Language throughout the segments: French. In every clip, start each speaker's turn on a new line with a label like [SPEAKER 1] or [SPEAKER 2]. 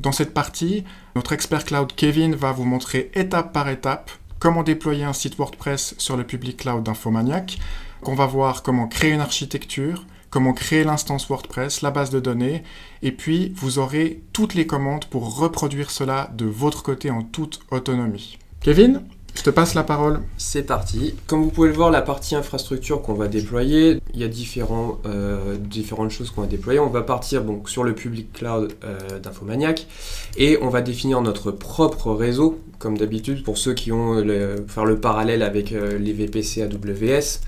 [SPEAKER 1] Dans cette partie, notre expert cloud Kevin va vous montrer étape par étape comment déployer un site WordPress sur le public cloud d'Infomaniac. On va voir comment créer une architecture, comment créer l'instance WordPress, la base de données, et puis vous aurez toutes les commandes pour reproduire cela de votre côté en toute autonomie. Kevin, je te passe la parole.
[SPEAKER 2] C'est parti. Comme vous pouvez le voir, la partie infrastructure qu'on va déployer, il y a différentes choses qu'on va déployer. On va partir donc sur le public cloud d'Infomaniac et on va définir notre propre réseau, comme d'habitude pour ceux qui ont faire le parallèle avec les VPC AWS.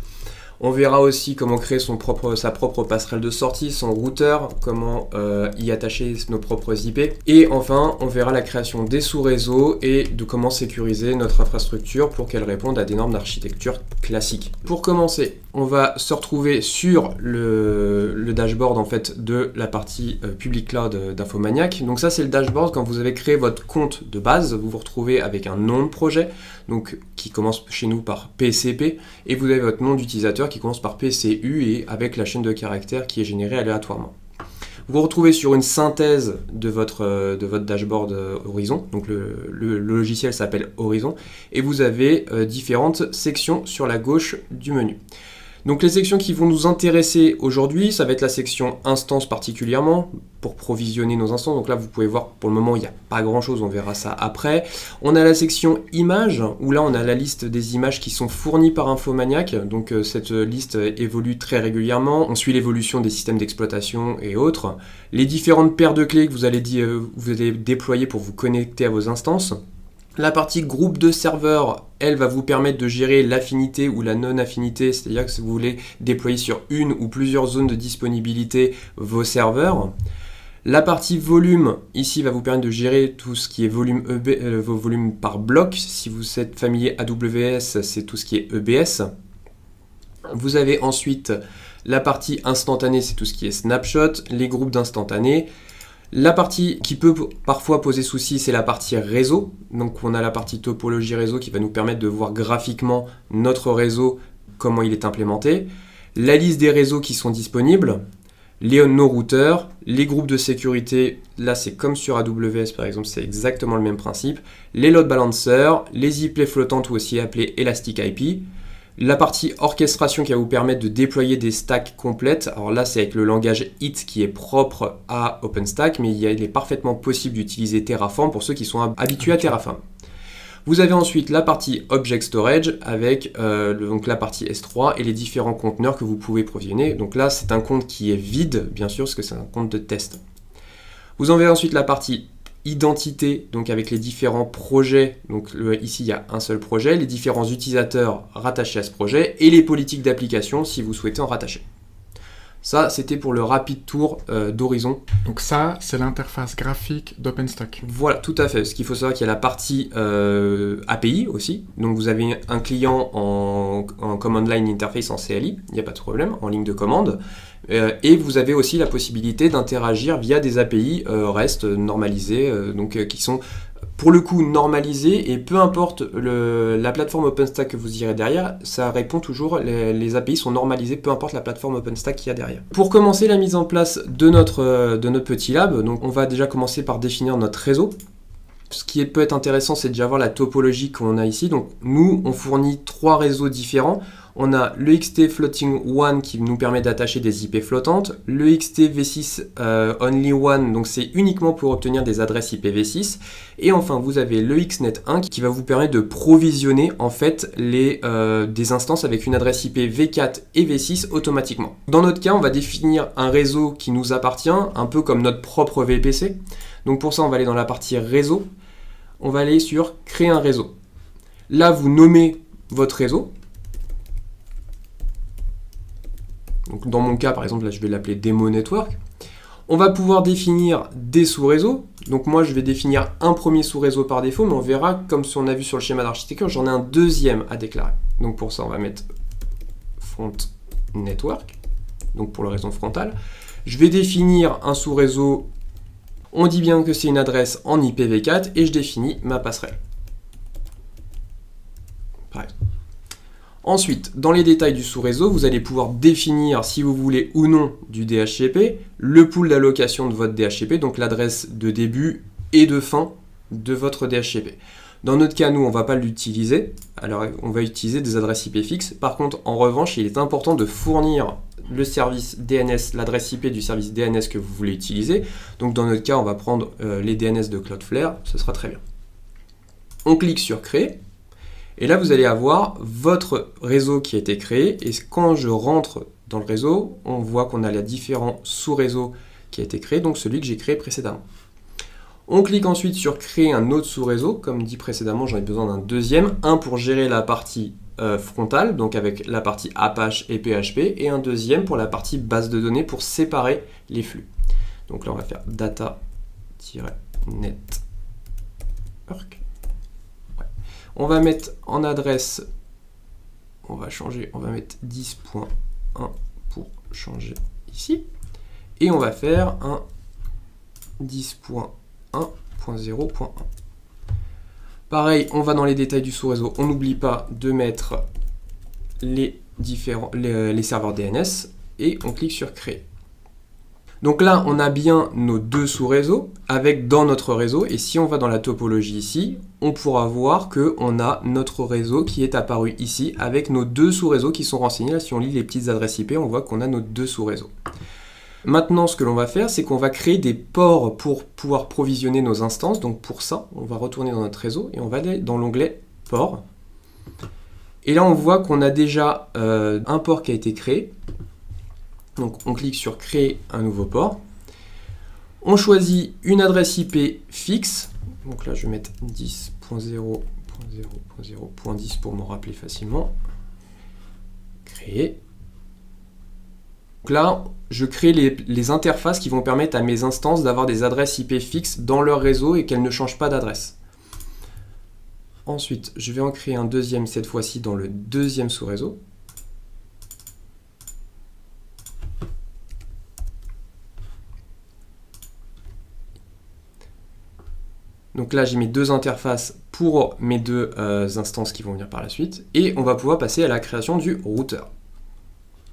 [SPEAKER 2] On verra aussi comment créer sa propre passerelle de sortie, son routeur, comment y attacher nos propres IP. Et enfin, on verra la création des sous-réseaux et de comment sécuriser notre infrastructure pour qu'elle réponde à des normes d'architecture classiques. Pour commencer, on va se retrouver sur le dashboard en fait, de la partie public cloud d'Infomaniac. Donc ça, c'est le dashboard quand vous avez créé votre compte de base. Vous vous retrouvez avec un nom de projet donc, qui commence chez nous par PCP et vous avez votre nom d'utilisateur qui commence par PCU et avec la chaîne de caractères qui est générée aléatoirement. Vous vous retrouvez sur une synthèse de votre dashboard Horizon, donc le logiciel s'appelle Horizon, et vous avez différentes sections sur la gauche du menu. Donc les sections qui vont nous intéresser aujourd'hui, ça va être la section instance particulièrement, pour provisionner nos instances. Donc là, vous pouvez voir, pour le moment, il n'y a pas grand-chose, on verra ça après. On a la section images, où là, on a la liste des images qui sont fournies par Infomaniac. Donc cette liste évolue très régulièrement. On suit l'évolution des systèmes d'exploitation et autres. Les différentes paires de clés que vous allez déployer pour vous connecter à vos instances. La partie groupe de serveurs, elle va vous permettre de gérer l'affinité ou la non-affinité, c'est-à-dire que si vous voulez déployer sur une ou plusieurs zones de disponibilité vos serveurs. La partie volume, ici, va vous permettre de gérer tout ce qui est volume vos volumes par bloc. Si vous êtes familier AWS, c'est tout ce qui est EBS. Vous avez ensuite la partie instantanée, c'est tout ce qui est snapshot, les groupes d'instantanés. La partie qui peut parfois poser souci, c'est la partie réseau. Donc on a la partie topologie réseau qui va nous permettre de voir graphiquement notre réseau, comment il est implémenté. La liste des réseaux qui sont disponibles, nos routeurs, les groupes de sécurité, là c'est comme sur AWS par exemple, c'est exactement le même principe. Les load balancers, les IP flottantes ou aussi appelées Elastic IP. La partie orchestration qui va vous permettre de déployer des stacks complètes. Alors là, c'est avec le langage HIT qui est propre à OpenStack, mais il est parfaitement possible d'utiliser Terraform pour ceux qui sont habitués à Terraform. Vous avez ensuite la partie Object Storage avec donc la partie S3 et les différents conteneurs que vous pouvez provisionner. Donc là, c'est un compte qui est vide, bien sûr, parce que c'est un compte de test. Vous en avez ensuite la partie identité, donc avec les différents projets, donc ici il y a un seul projet, les différents utilisateurs rattachés à ce projet et les politiques d'application si vous souhaitez en rattacher. Ça, c'était pour le rapide tour d'Horizon.
[SPEAKER 1] Donc ça, c'est l'interface graphique d'OpenStack.
[SPEAKER 2] Voilà, tout à fait. Ce qu'il faut savoir qu'il y a la partie API aussi. Donc vous avez un client en Command Line Interface en CLI, il n'y a pas de problème, en ligne de commande. Et vous avez aussi la possibilité d'interagir via des API REST normalisées, qui sont pour le coup normalisées, et peu importe la plateforme OpenStack que vous irez derrière, ça répond toujours, les API sont normalisées, peu importe la plateforme OpenStack qu'il y a derrière. Pour commencer la mise en place de notre petit lab, donc on va déjà commencer par définir notre réseau. Ce qui peut être intéressant, c'est déjà voir la topologie qu'on a ici. Donc nous, on fournit 3 réseaux différents. On a le XT Floating One qui nous permet d'attacher des IP flottantes, le XT V6 Only One, donc c'est uniquement pour obtenir des adresses IPv6, et enfin vous avez le XNet 1 qui va vous permettre de provisionner en fait des instances avec une adresse IP V4 et V6 automatiquement. Dans notre cas, on va définir un réseau qui nous appartient, un peu comme notre propre VPC. Donc pour ça, on va aller dans la partie réseau, on va aller sur créer un réseau. Là, vous nommez votre réseau. Donc dans mon cas, par exemple, là, je vais l'appeler Demo Network. On va pouvoir définir des sous-réseaux. Donc moi, je vais définir un premier sous-réseau par défaut, mais on verra, comme on a vu sur le schéma d'architecture, j'en ai un deuxième à déclarer. Donc pour ça, on va mettre Front Network, donc pour le réseau frontal. Je vais définir un sous-réseau. On dit bien que c'est une adresse en IPv4 et je définis ma passerelle. Par exemple. Ensuite, dans les détails du sous-réseau, vous allez pouvoir définir si vous voulez ou non du DHCP, le pool d'allocation de votre DHCP, donc l'adresse de début et de fin de votre DHCP. Dans notre cas, nous, on ne va pas l'utiliser. Alors, on va utiliser des adresses IP fixes. Par contre, en revanche, il est important de fournir le service DNS, l'adresse IP du service DNS que vous voulez utiliser. Donc, dans notre cas, on va prendre les DNS de Cloudflare. Ce sera très bien. On clique sur Créer. Et là, vous allez avoir votre réseau qui a été créé. Et quand je rentre dans le réseau, on voit qu'on a les différents sous-réseaux qui a été créé, donc celui que j'ai créé précédemment. On clique ensuite sur créer un autre sous-réseau. Comme dit précédemment, j'en ai besoin d'un deuxième. Un pour gérer la partie frontale, donc avec la partie Apache et PHP, et un deuxième pour la partie base de données pour séparer les flux. Donc là, on va faire data-network. Ouais. On va mettre en adresse, on va changer, on va mettre 10.1 pour changer ici. Et on va faire un 10.1.0.1. Pareil, on va dans les détails du sous-réseau. On n'oublie pas de mettre les serveurs DNS et on clique sur Créer. Donc là, on a bien nos deux sous-réseaux avec dans notre réseau. Et si on va dans la topologie ici, on pourra voir qu'on a notre réseau qui est apparu ici avec nos deux sous-réseaux qui sont renseignés. Là, si on lit les petites adresses IP, on voit qu'on a nos deux sous-réseaux. Maintenant, ce que l'on va faire, c'est qu'on va créer des ports pour pouvoir provisionner nos instances. Donc pour ça, on va retourner dans notre réseau et on va aller dans l'onglet Ports. Et là, on voit qu'on a déjà un port qui a été créé. Donc on clique sur Créer un nouveau port. On choisit une adresse IP fixe. Donc là, je vais mettre 10.0.0.0.10 pour m'en rappeler facilement. Créer. Donc là, je crée les interfaces qui vont permettre à mes instances d'avoir des adresses IP fixes dans leur réseau et qu'elles ne changent pas d'adresse. Ensuite, je vais en créer un deuxième, cette fois-ci dans le deuxième sous-réseau. Donc là, j'ai mes deux interfaces pour mes deux instances qui vont venir par la suite. Et on va pouvoir passer à la création du routeur.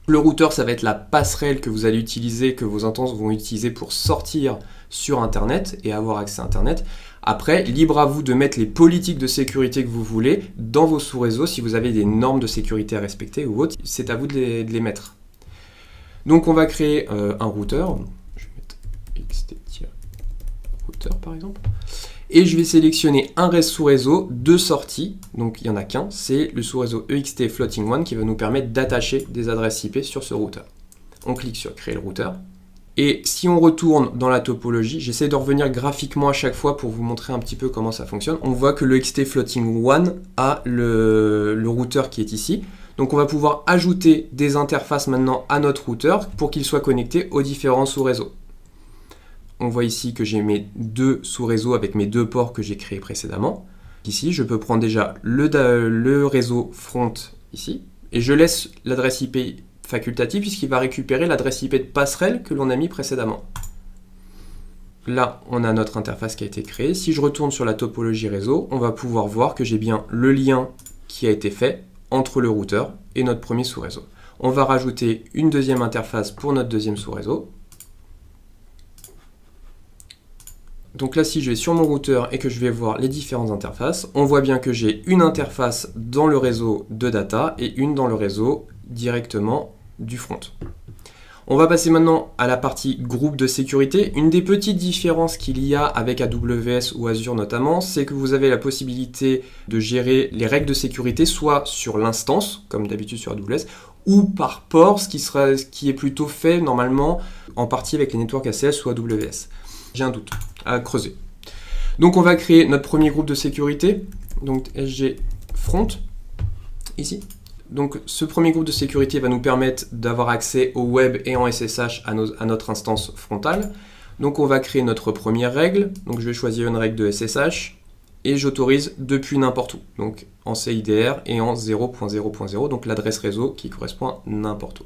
[SPEAKER 2] Le routeur, ça va être la passerelle que vous allez utiliser, que vos instances vont utiliser pour sortir sur Internet et avoir accès à Internet. Après, libre à vous de mettre les politiques de sécurité que vous voulez dans vos sous-réseaux. Si vous avez des normes de sécurité à respecter ou autre, c'est à vous de les mettre. Donc on va créer un routeur. Je vais mettre xt-routeur par exemple. Et je vais sélectionner un sous-réseau de sortie, donc il n'y en a qu'un, c'est le sous-réseau EXT Floating One qui va nous permettre d'attacher des adresses IP sur ce routeur. On clique sur Créer le routeur. Et si on retourne dans la topologie, j'essaie de revenir graphiquement à chaque fois pour vous montrer un petit peu comment ça fonctionne. On voit que le EXT Floating One a le routeur qui est ici. Donc on va pouvoir ajouter des interfaces maintenant à notre routeur pour qu'il soit connecté aux différents sous-réseaux. On voit ici que j'ai mes deux sous-réseaux avec mes deux ports que j'ai créés précédemment. Ici, je peux prendre déjà le réseau front ici, et je laisse l'adresse IP facultative puisqu'il va récupérer l'adresse IP de passerelle que l'on a mis précédemment. Là, on a notre interface qui a été créée. Si je retourne sur la topologie réseau, on va pouvoir voir que j'ai bien le lien qui a été fait entre le routeur et notre premier sous-réseau. On va rajouter une deuxième interface pour notre deuxième sous-réseau. Donc là, si je vais sur mon routeur et que je vais voir les différentes interfaces, on voit bien que j'ai une interface dans le réseau de data et une dans le réseau directement du front. On va passer maintenant à la partie groupe de sécurité. Une des petites différences qu'il y a avec AWS ou Azure notamment, c'est que vous avez la possibilité de gérer les règles de sécurité soit sur l'instance, comme d'habitude sur AWS, ou par port, ce qui est plutôt fait normalement en partie avec les networks ACS ou AWS. J'ai un doute à creuser. Donc on va créer notre premier groupe de sécurité, donc SG Front, ici. Donc ce premier groupe de sécurité va nous permettre d'avoir accès au web et en SSH à notre instance frontale. Donc on va créer notre première règle, donc je vais choisir une règle de SSH, et j'autorise depuis n'importe où, donc en CIDR et en 0.0.0, donc l'adresse réseau qui correspond à n'importe où.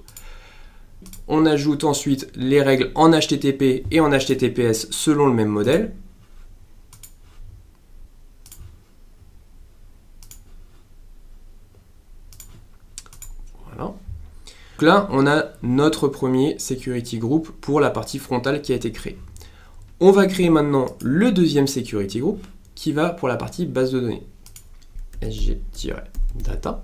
[SPEAKER 2] On ajoute ensuite les règles en HTTP et en HTTPS selon le même modèle. Voilà. Donc là, on a notre premier security group pour la partie frontale qui a été créée. On va créer maintenant le deuxième security group qui va pour la partie base de données. sg-data.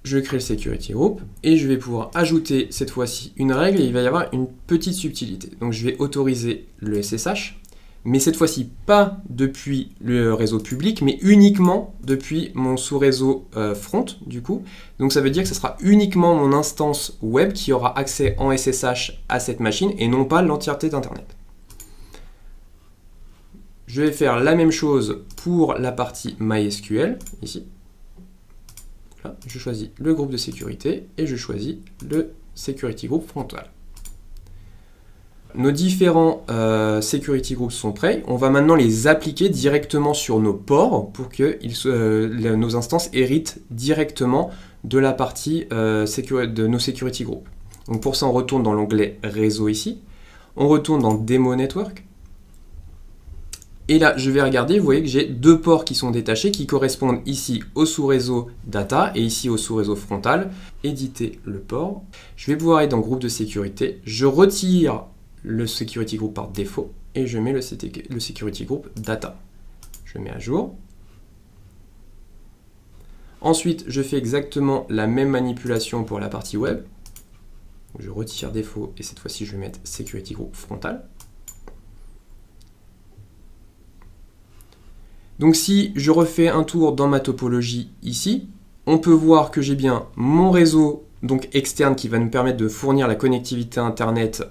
[SPEAKER 2] Je crée le security group et je vais pouvoir ajouter cette fois-ci une règle et il va y avoir une petite subtilité. Donc je vais autoriser le SSH, mais cette fois-ci pas depuis le réseau public, mais uniquement depuis mon sous-réseau front du coup. Donc ça veut dire que ce sera uniquement mon instance web qui aura accès en SSH à cette machine et non pas l'entièreté d'Internet. Je vais faire la même chose pour la partie MySQL, ici. Là, je choisis le groupe de sécurité et je choisis le security group frontal. Nos différents security groups sont prêts. On va maintenant les appliquer directement sur nos ports pour que nos instances héritent directement de la partie de nos security groups. Donc pour ça, on retourne dans l'onglet réseau ici. On retourne dans Demo Network. Et là, je vais regarder, vous voyez que j'ai deux ports qui sont détachés, qui correspondent ici au sous-réseau data et ici au sous-réseau frontal. Éditer le port. Je vais pouvoir aller dans groupe de sécurité. Je retire le security group par défaut et je mets le security group data. Je mets à jour. Ensuite, je fais exactement la même manipulation pour la partie web. Je retire défaut et cette fois-ci, je vais mettre security group frontal. Donc si je refais un tour dans ma topologie ici, on peut voir que j'ai bien mon réseau donc externe qui va nous permettre de fournir la connectivité Internet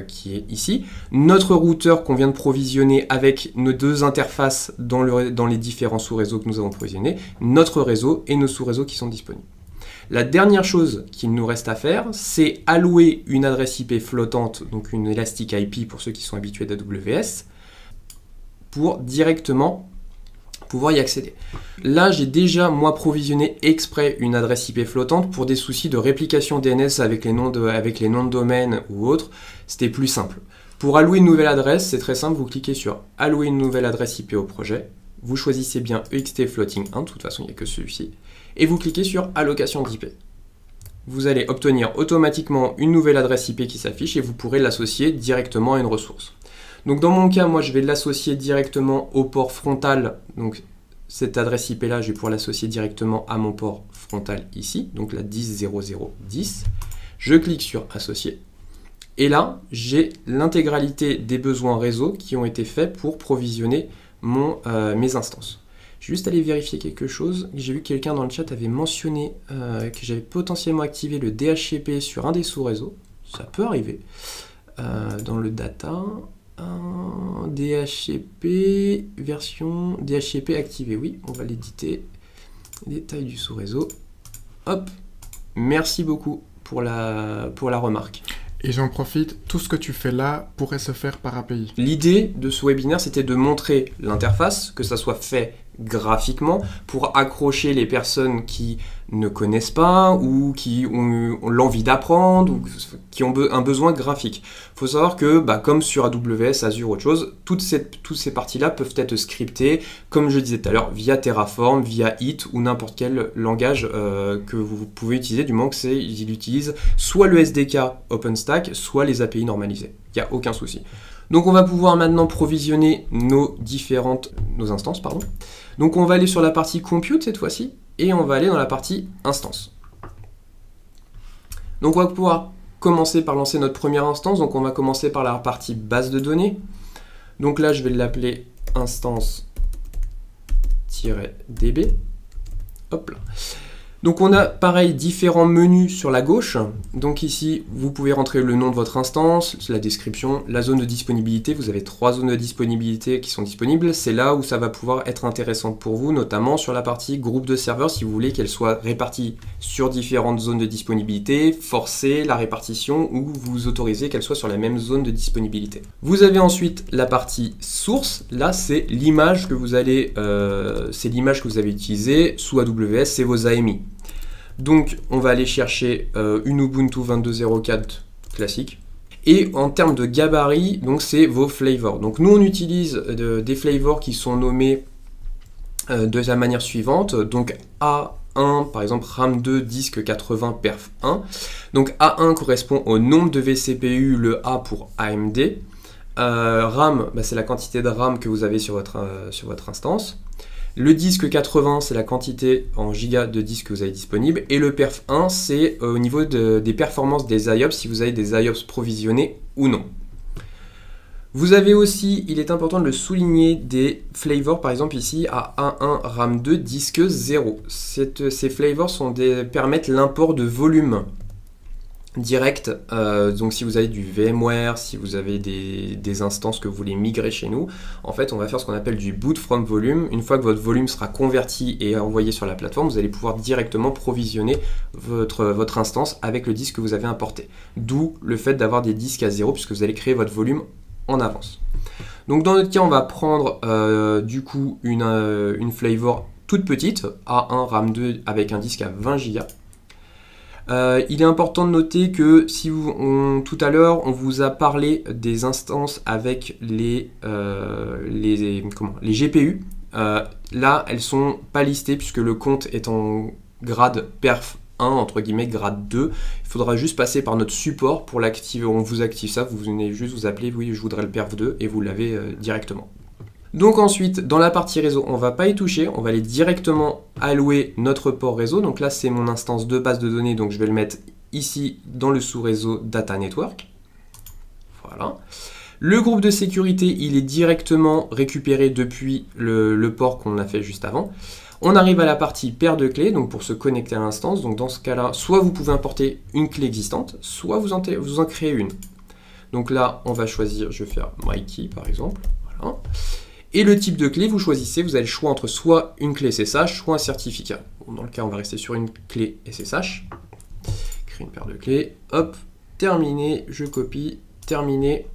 [SPEAKER 2] qui est ici, notre routeur qu'on vient de provisionner avec nos deux interfaces dans les différents sous-réseaux que nous avons provisionnés, notre réseau et nos sous-réseaux qui sont disponibles. La dernière chose qu'il nous reste à faire, c'est allouer une adresse IP flottante, donc une Elastic IP pour ceux qui sont habitués d'AWS, pour directement pouvoir y accéder. Là, j'ai déjà, moi, provisionné exprès une adresse IP flottante pour des soucis de réplication DNS avec les noms de domaine ou autres. C'était plus simple. Pour allouer une nouvelle adresse, c'est très simple. Vous cliquez sur « Allouer une nouvelle adresse IP au projet ». Vous choisissez bien EXT Floating 1, de toute façon, il n'y a que celui-ci. Et vous cliquez sur « Allocation d'IP ». Vous allez obtenir automatiquement une nouvelle adresse IP qui s'affiche et vous pourrez l'associer directement à une ressource. Donc dans mon cas, moi je vais l'associer directement au port frontal. Donc cette adresse IP là, je vais pouvoir l'associer directement à mon port frontal ici, donc la 10.0.0.10. Je clique sur associer. Et là, j'ai l'intégralité des besoins réseau qui ont été faits pour provisionner mes instances. Je vais juste aller vérifier quelque chose. J'ai vu que quelqu'un dans le chat avait mentionné que j'avais potentiellement activé le DHCP sur un des sous-réseaux. Ça peut arriver. Dans le data... DHCP, version DHCP activée, oui, on va l'éditer. Détail du sous-réseau. Hop, merci beaucoup pour la remarque.
[SPEAKER 1] Et j'en profite, tout ce que tu fais là pourrait se faire par API.
[SPEAKER 2] L'idée de ce webinaire, c'était de montrer l'interface, que ça soit fait graphiquement, pour accrocher les personnes qui ne connaissent pas ou qui ont l'envie d'apprendre ou qui ont un besoin graphique. Il faut savoir que, comme sur AWS, Azure, autre chose, toutes ces parties-là peuvent être scriptées, comme je disais tout à l'heure, via Terraform, via It ou n'importe quel langage que vous pouvez utiliser du moment qu'il utilise soit le SDK OpenStack, soit les API normalisées. Il n'y a aucun souci. Donc on va pouvoir maintenant provisionner nos instances. Donc on va aller sur la partie compute cette fois-ci et on va aller dans la partie instance. Donc on va pouvoir commencer par lancer notre première instance. Donc on va commencer par la partie base de données. Donc là je vais l'appeler instance-db. Hop là. Donc on a pareil différents menus sur la gauche. Donc ici vous pouvez rentrer le nom de votre instance, la description, la zone de disponibilité. Vous avez 3 zones de disponibilité qui sont disponibles. C'est là où ça va pouvoir être intéressant pour vous, notamment sur la partie groupe de serveurs si vous voulez qu'elle soit répartie sur différentes zones de disponibilité, forcer la répartition ou vous autorisez qu'elle soit sur la même zone de disponibilité. Vous avez ensuite la partie source. Là c'est l'image que vous avez utilisée sous AWS, c'est vos AMI. Donc on va aller chercher une Ubuntu 22.04 classique. Et en termes de gabarit, donc c'est vos flavors. Donc nous on utilise des flavors qui sont nommés de la manière suivante. Donc A1 par exemple RAM2 disque 80 perf 1. Donc A1 correspond au nombre de vCPU, le A pour AMD. RAM, c'est la quantité de RAM que vous avez sur votre instance. Le disque 80, c'est la quantité en gigas de disque que vous avez disponible. Et le perf 1, c'est au niveau des performances des IOPS, si vous avez des IOPS provisionnés ou non. Vous avez aussi, il est important de le souligner, des flavors, par exemple ici à 1.1 RAM 2 disque 0. Ces flavors permettent l'import de volume direct. Donc si vous avez du VMware, si vous avez des instances que vous voulez migrer chez nous, en fait on va faire ce qu'on appelle du boot from volume. Une fois que votre volume sera converti et envoyé sur la plateforme, vous allez pouvoir directement provisionner votre instance avec le disque que vous avez importé. D'où le fait d'avoir des disques à 0 puisque vous allez créer votre volume en avance. Donc dans notre cas, on va prendre du coup une flavor toute petite, A1 RAM 2 avec un disque à 20 Go. Il est important de noter que si tout à l'heure, on vous a parlé des instances avec les GPU. Là, elles sont pas listées puisque le compte est en grade perf 1, entre guillemets, grade 2. Il faudra juste passer par notre support pour l'activer. On vous active ça, vous venez juste vous appeler, oui, je voudrais le perf 2 et vous l'avez directement. Donc ensuite, dans la partie réseau, on ne va pas y toucher, on va aller directement allouer notre port réseau. Donc là, c'est mon instance de base de données, donc je vais le mettre ici dans le sous-réseau Data Network. Voilà. Le groupe de sécurité, il est directement récupéré depuis le port qu'on a fait juste avant. On arrive à la partie paire de clés, donc pour se connecter à l'instance. Donc dans ce cas-là, soit vous pouvez importer une clé existante, soit vous en créez une. Donc là, on va choisir, je vais faire MyKey par exemple. Voilà. Et le type de clé, vous choisissez, vous avez le choix entre soit une clé SSH, soit un certificat. Bon, dans le cas, on va rester sur une clé SSH. Créer une paire de clés. Hop, terminé, je copie, terminé.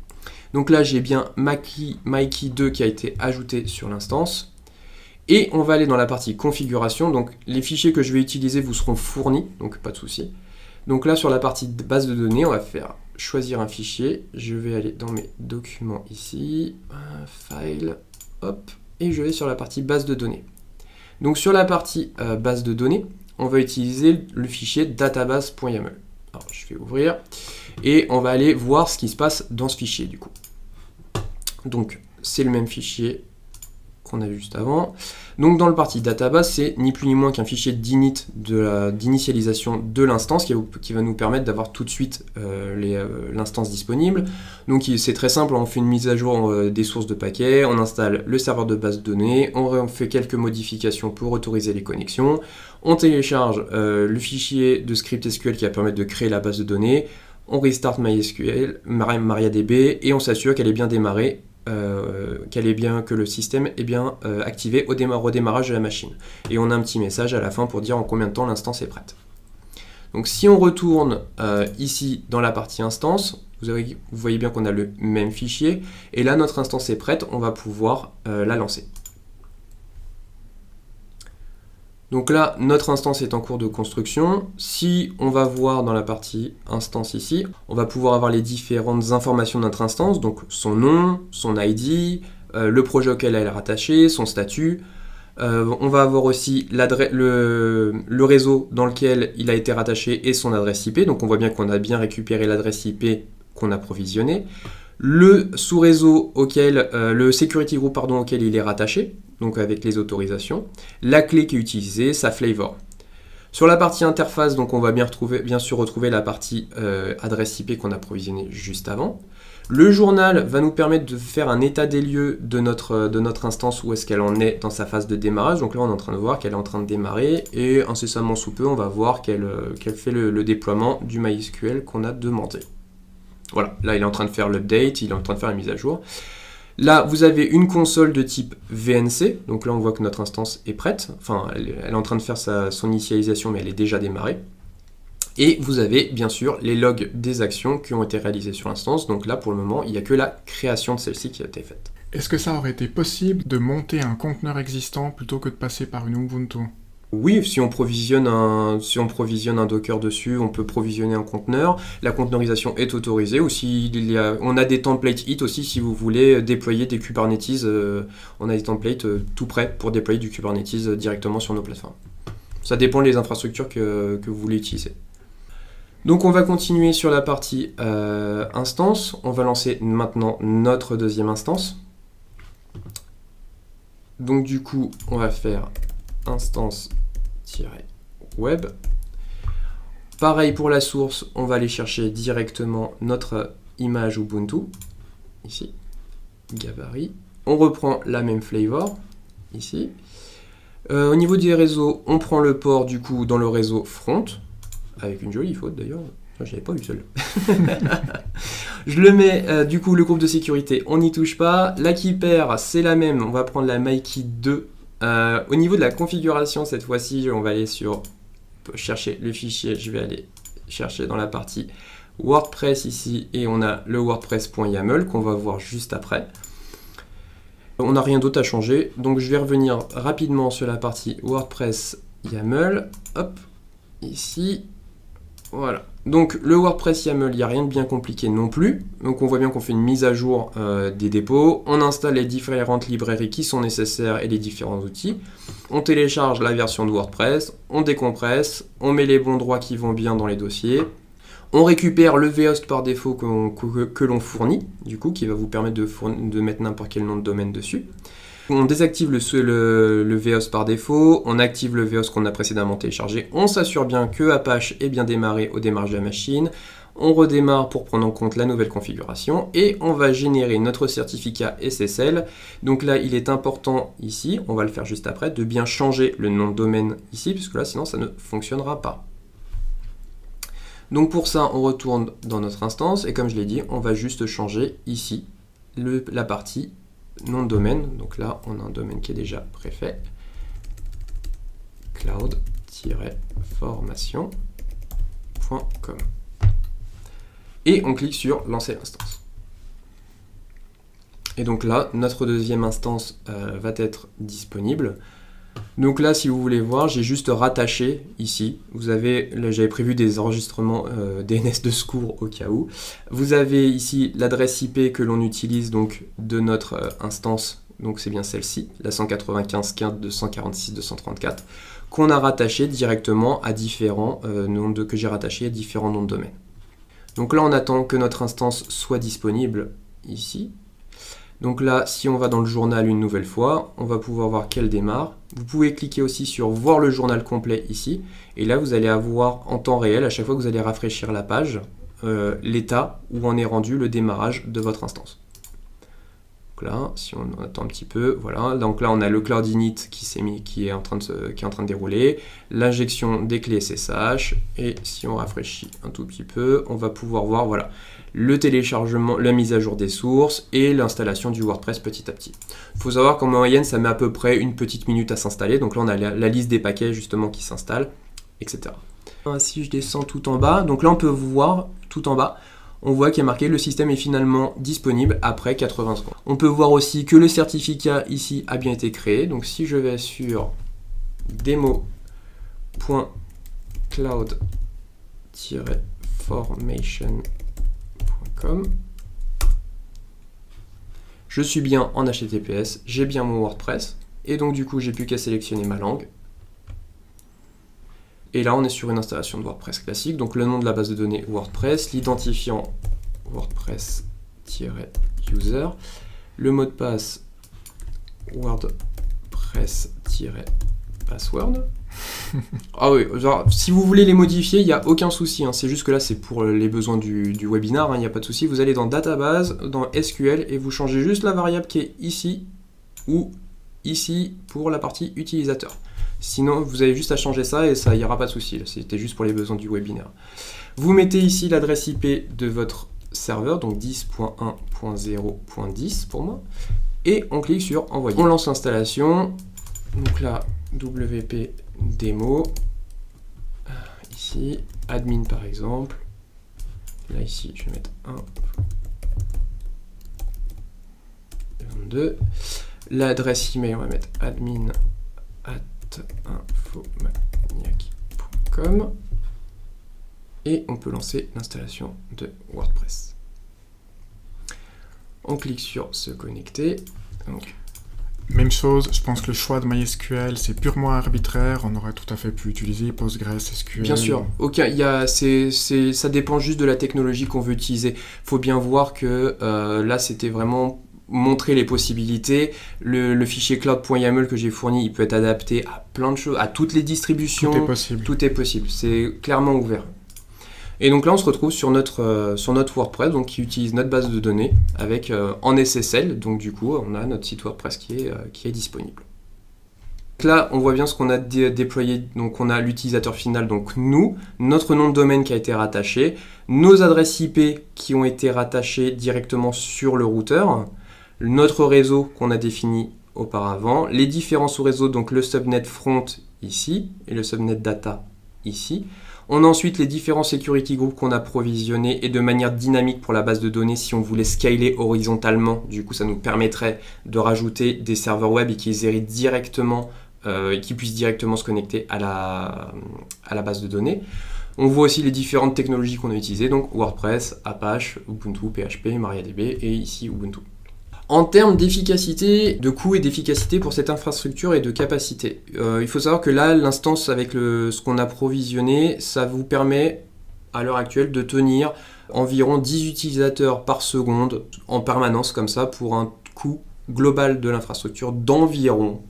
[SPEAKER 2] Donc là, j'ai bien MyKey 2 qui a été ajouté sur l'instance. Et on va aller dans la partie configuration. Donc les fichiers que je vais utiliser vous seront fournis, donc pas de souci. Donc là, sur la partie base de données, on va faire choisir un fichier. Je vais aller dans mes documents ici, file. Hop, et je vais sur la partie base de données. Donc sur la partie base de données, on va utiliser le fichier database.yaml. Alors je vais ouvrir et on va aller voir ce qui se passe dans ce fichier du coup. Donc c'est le même fichier qu'on a vu juste avant. Donc dans le partie database, c'est ni plus ni moins qu'un fichier d'init d'initialisation de l'instance qui va nous permettre d'avoir tout de suite l'instance disponible. Donc c'est très simple, on fait une mise à jour des sources de paquets, on installe le serveur de base de données, on fait quelques modifications pour autoriser les connexions, on télécharge le fichier de script SQL qui va permettre de créer la base de données, on restart MySQL, MariaDB et on s'assure qu'elle est bien démarrée. Que le système est bien activé au démarrage de la machine. Et on a un petit message à la fin pour dire en combien de temps l'instance est prête. Donc si on retourne ici dans la partie instance, vous voyez bien qu'on a le même fichier. Et là, notre instance est prête, on va pouvoir la lancer. Donc là, notre instance est en cours de construction. Si on va voir dans la partie instance ici, on va pouvoir avoir les différentes informations de notre instance, donc son nom, son ID, le projet auquel elle est rattachée, son statut. On va avoir aussi le réseau dans lequel il a été rattaché et son adresse IP. Donc on voit bien qu'on a bien récupéré l'adresse IP qu'on a provisionnée. Le sous-réseau le security group auquel il est rattaché, donc avec les autorisations, la clé qui est utilisée, sa flavor. Sur la partie interface, donc on va bien sûr retrouver la partie adresse IP qu'on a provisionnée juste avant. Le journal va nous permettre de faire un état des lieux de notre instance, où est-ce qu'elle en est dans sa phase de démarrage. Donc là, on est en train de voir qu'elle est en train de démarrer et incessamment sous peu, on va voir qu'elle fait le déploiement du MySQL qu'on a demandé. Voilà, là il est en train de faire l'update, il est en train de faire la mise à jour. Là, vous avez une console de type VNC, donc là on voit que notre instance est prête, enfin elle est en train de faire son initialisation, mais elle est déjà démarrée. Et vous avez bien sûr les logs des actions qui ont été réalisées sur l'instance, donc là pour le moment il n'y a que la création de celle-ci qui a été faite.
[SPEAKER 1] Est-ce que ça aurait été possible de monter un conteneur existant plutôt que de passer par une Ubuntu ?
[SPEAKER 2] Oui, si on provisionne un Docker dessus, on peut provisionner un conteneur. La conteneurisation est autorisée. Ou on a des templates HIT aussi si vous voulez déployer des Kubernetes. On a des templates tout prêts pour déployer du Kubernetes directement sur nos plateformes. Ça dépend des infrastructures que vous voulez utiliser. Donc on va continuer sur la partie instance. On va lancer maintenant notre deuxième instance. Donc du coup, on va faire instance-web. Pareil pour la source, on va aller chercher directement notre image Ubuntu, ici, gabarit. On reprend la même flavor, ici. Au niveau des réseaux, on prend le port du coup dans le réseau front, avec une jolie faute d'ailleurs, je n'avais pas vu celle-là. Je le mets, du coup le groupe de sécurité, on n'y touche pas. La key pair, c'est la même, on va prendre la MyKey 2. Au niveau de la configuration, cette fois-ci, on va aller sur chercher le fichier, je vais aller chercher dans la partie WordPress ici, et on a le wordpress.yaml qu'on va voir juste après. On n'a rien d'autre à changer, donc je vais revenir rapidement sur la partie WordPress YAML, hop, ici, voilà. Donc le WordPress YAML, il n'y a rien de bien compliqué non plus, donc on voit bien qu'on fait une mise à jour des dépôts, on installe les différentes librairies qui sont nécessaires et les différents outils, on télécharge la version de WordPress, on décompresse, on met les bons droits qui vont bien dans les dossiers, on récupère le vhost par défaut que l'on fournit, du coup, qui va vous permettre de mettre n'importe quel nom de domaine dessus. On désactive le vhost par défaut, on active le vhost qu'on a précédemment téléchargé, on s'assure bien que Apache est bien démarré au démarrage de la machine, on redémarre pour prendre en compte la nouvelle configuration, et on va générer notre certificat SSL. Donc là, il est important ici, on va le faire juste après, de bien changer le nom de domaine ici, puisque là, sinon, ça ne fonctionnera pas. Donc pour ça, on retourne dans notre instance, et comme je l'ai dit, on va juste changer ici la partie nom de domaine. Donc là, on a un domaine qui est déjà préfet, cloud-formation.com. Et on clique sur lancer l'instance. Et donc là, notre deuxième instance va être disponible. Donc là, si vous voulez voir, j'ai juste rattaché ici. J'avais prévu des enregistrements DNS de secours au cas où. Vous avez ici l'adresse IP que l'on utilise donc de notre instance. Donc c'est bien celle-ci, la 195.15.246.234, qu'on a rattaché directement à différents que j'ai rattaché à différents noms de domaine. Donc là, on attend que notre instance soit disponible ici. Donc là, si on va dans le journal une nouvelle fois, on va pouvoir voir qu'elle démarre. Vous pouvez cliquer aussi sur voir le journal complet ici. Et là, vous allez avoir en temps réel, à chaque fois que vous allez rafraîchir la page, l'état où en est rendu le démarrage de votre instance. Donc là, si on attend un petit peu, voilà. Donc là, on a le Cloud Init qui est en train de dérouler, l'injection des clés SSH. Et si on rafraîchit un tout petit peu, on va pouvoir voir, voilà, le téléchargement, la mise à jour des sources et l'installation du WordPress petit à petit. Il faut savoir qu'en moyenne, ça met à peu près une petite minute à s'installer. Donc là, on a la liste des paquets justement qui s'installent, etc. Si je descends tout en bas, donc là, on peut voir tout en bas, on voit qu'il y a marqué « Le système est finalement disponible après 80 secondes ». On peut voir aussi que le certificat ici a bien été créé. Donc si je vais sur demo.cloud-formation.com, je suis bien en HTTPS, j'ai bien mon WordPress, et donc du coup j'ai plus qu'à sélectionner ma langue. Et là on est sur une installation de WordPress classique, donc le nom de la base de données WordPress, l'identifiant WordPress-user, le mot de passe WordPress-password. Ah oui, genre, si vous voulez les modifier, il n'y a aucun souci, hein. C'est juste que là c'est pour les besoins du webinar, il n'y a pas de souci. Vous allez dans database, dans SQL, et vous changez juste la variable qui est ici ou ici pour la partie utilisateur. Sinon, vous avez juste à changer ça et ça ira pas de souci. C'était juste pour les besoins du webinaire. Vous mettez ici l'adresse IP de votre serveur, donc 10.1.0.10 pour moi, et on clique sur envoyer. On lance l'installation. Donc là, WP démo. Ici, admin par exemple. Là ici, je vais mettre 1, 22. L'adresse email, on va mettre admin@infomaniac.com et on peut lancer l'installation de WordPress. On clique sur se connecter. Donc,
[SPEAKER 1] même chose, je pense que le choix de MySQL, c'est purement arbitraire. On aurait tout à fait pu utiliser Postgres, SQL.
[SPEAKER 2] Bien sûr, ça dépend juste de la technologie qu'on veut utiliser. Faut bien voir que là, c'était vraiment montrer les possibilités. Le fichier cloud.yaml que j'ai fourni, il peut être adapté à plein de choses, à toutes les distributions.
[SPEAKER 1] Tout est possible.
[SPEAKER 2] Tout est possible, c'est clairement ouvert. Et donc là, on se retrouve sur notre WordPress, donc qui utilise notre base de données avec en SSL. Donc du coup, on a notre site WordPress qui est disponible. Donc là, on voit bien ce qu'on a déployé. Donc on a l'utilisateur final, donc nous, notre nom de domaine qui a été rattaché, nos adresses IP qui ont été rattachées directement sur le routeur, notre réseau qu'on a défini auparavant, les différents sous-réseaux, donc le subnet front ici et le subnet data ici. On a ensuite les différents security groups qu'on a provisionnés et de manière dynamique pour la base de données si on voulait scaler horizontalement. Du coup, ça nous permettrait de rajouter des serveurs web et qu'ils héritent directement et qu'ils puissent directement se connecter à la base de données. On voit aussi les différentes technologies qu'on a utilisées, donc WordPress, Apache, Ubuntu, PHP, MariaDB et ici Ubuntu. En termes d'efficacité, de coût et d'efficacité pour cette infrastructure et de capacité, il faut savoir que là, l'instance avec ce qu'on a provisionné, ça vous permet à l'heure actuelle de tenir environ 10 utilisateurs par seconde en permanence comme ça pour un coût global de l'infrastructure d'environ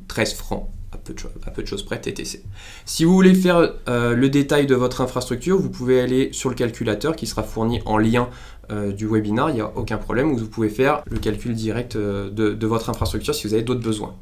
[SPEAKER 2] 13 francs. À peu de choses près, TTC. Si vous voulez faire le détail de votre infrastructure, vous pouvez aller sur le calculateur qui sera fourni en lien du webinaire, il n'y a aucun problème, où vous pouvez faire le calcul direct de votre infrastructure si vous avez d'autres besoins.